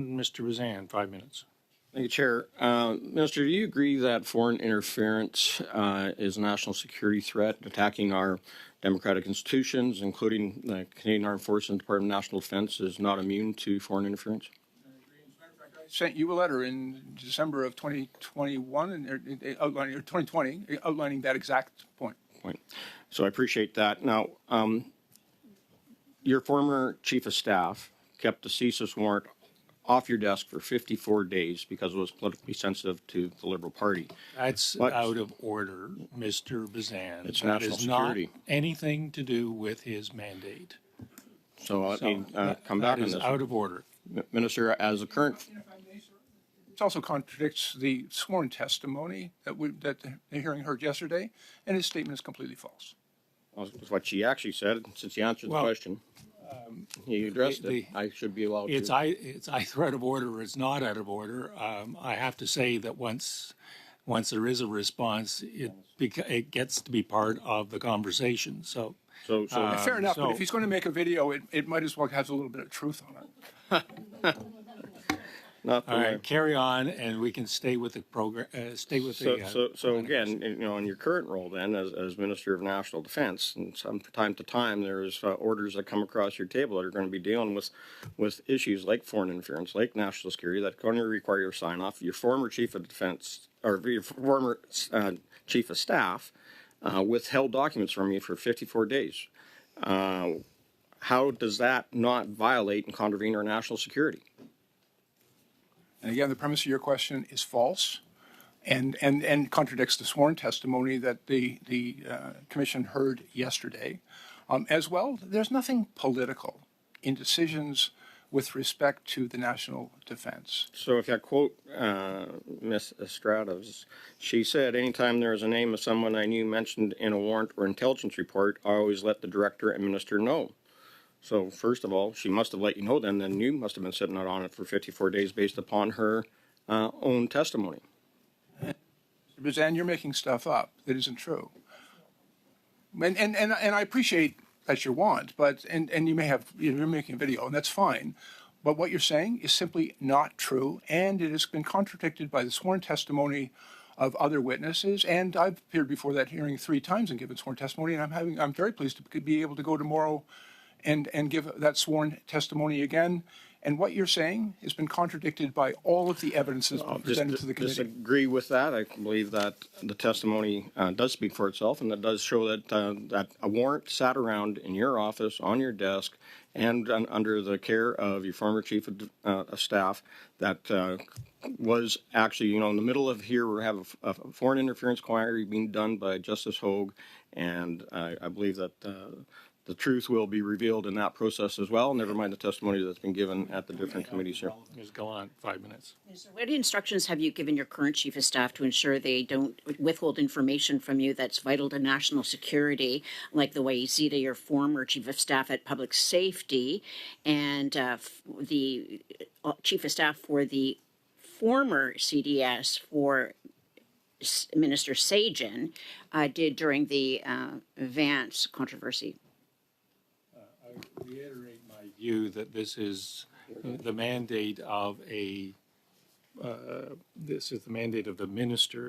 Mr. Bazan, 5 minutes. Thank you, Chair. Minister, do you agree that foreign interference is a national security threat, attacking our democratic institutions, including the Canadian Armed Forces and Department of National Defense, is not immune to foreign interference? I sent you a letter in December of 2021 outlining, or 2020, outlining that exact point. So I appreciate that. Now, your former chief of staff kept the CSIS warrant off your desk for 54 days because it was politically sensitive to the Liberal Party. That's out of order, Mr. Bazan. It's that national is security. Not anything to do with his mandate. So let me come back on this. That is out of order. Minister, as a current... It also contradicts the sworn testimony that the hearing heard yesterday, and his statement is completely false. Well, that's what she actually said, since he answered the question. He addressed it. I should be allowed to. It's either out of order or it's not out of order. I have to say that once there is a response, it gets to be part of the conversation. So fair enough, but if he's going to make a video, it might as well have a little bit of truth on it. All right, carry on, and we can stay with the program. So again, in your current role, then, as Minister of National Defense, and from time to time, there's orders that come across your table that are going to be dealing with issues like foreign interference, like national security, that are going to require your sign off. Your former chief of defense, or your former chief of staff, withheld documents from you for 54 days. How does that not violate and contravene our national security? And again, the premise of your question is false and contradicts the sworn testimony that the Commission heard yesterday. As well, there's nothing political in decisions with respect to the national defense. So if I quote Ms. Estradas, she said, anytime there is a name of someone I knew mentioned in a warrant or intelligence report, I always let the director and minister know. So first of all, she must have let you know then you must have been sitting out on it for 54 days based upon her own testimony. Mr. Bazan, you're making stuff up that isn't true. And I appreciate that's your want, but and you may have, you're making a video, and that's fine. But what you're saying is simply not true, and it has been contradicted by the sworn testimony of other witnesses, and I've appeared before that hearing 3 times and given sworn testimony, and I'm very pleased to be able to go tomorrow and give that sworn testimony again. And what you're saying has been contradicted by all of the evidence that's been presented to the committee. Disagree with that. I believe that the testimony does speak for itself, and that does show that that a warrant sat around in your office, on your desk, and under the care of your former chief of staff that was actually, in the middle of here, we have a foreign interference inquiry being done by Justice Hogue, and I believe that the truth will be revealed in that process as well, never mind the testimony that's been given at the different committees here. Just go on, 5 minutes. So what instructions have you given your current chief of staff to ensure they don't withhold information from you that's vital to national security, like the way you see to your former chief of staff at public safety and the chief of staff for the former CDS for Minister Sajjan did during the Vance controversy? I reiterate my view that this is the mandate of the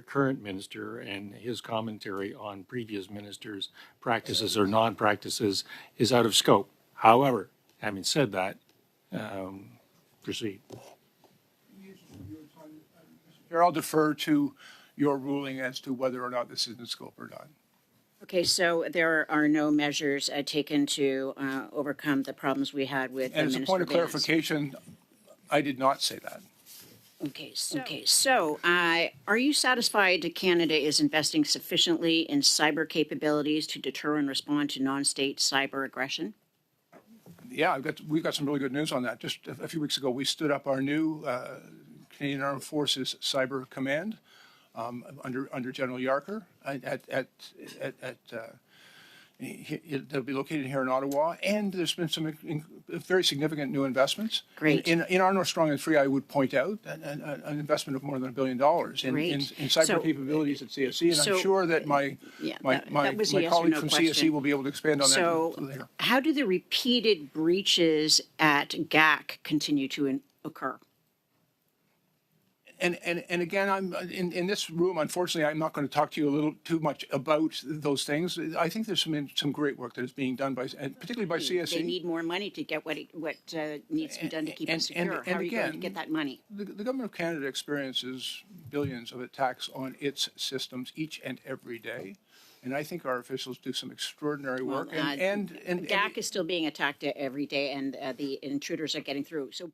current minister, and his commentary on previous ministers' practices or non-practices is out of scope. However, having said that, proceed. I'll defer to your ruling as to whether or not this is in scope or not. Okay, so there are no measures taken to overcome the problems we had with and as a point of clarification, I did not say that. Okay, so are you satisfied that Canada is investing sufficiently in cyber capabilities to deter and respond to non-state cyber aggression? Yeah, we've got some really good news on that. Just a few weeks ago, we stood up our new Canadian Armed Forces Cyber Command under General Yarker they'll be located here in Ottawa, and there's been some very significant new investments. Great. In our North Strong and Free, I would point out an investment of more than $1 billion in cyber capabilities at CSE, and I'm sure that my colleague from CSE will be able to expand on that later. How do the repeated breaches at GAC continue to occur? And again, I'm in this room. Unfortunately, I'm not going to talk to you a little too much about those things. I think there's some great work that is being done by, and particularly by CSE. They need more money to get what needs to be done to keep it secure. How are you going to get that money? The government of Canada experiences billions of attacks on its systems each and every day. And I think our officials do some extraordinary work. DAC is still being attacked every day, and the intruders are getting through. So.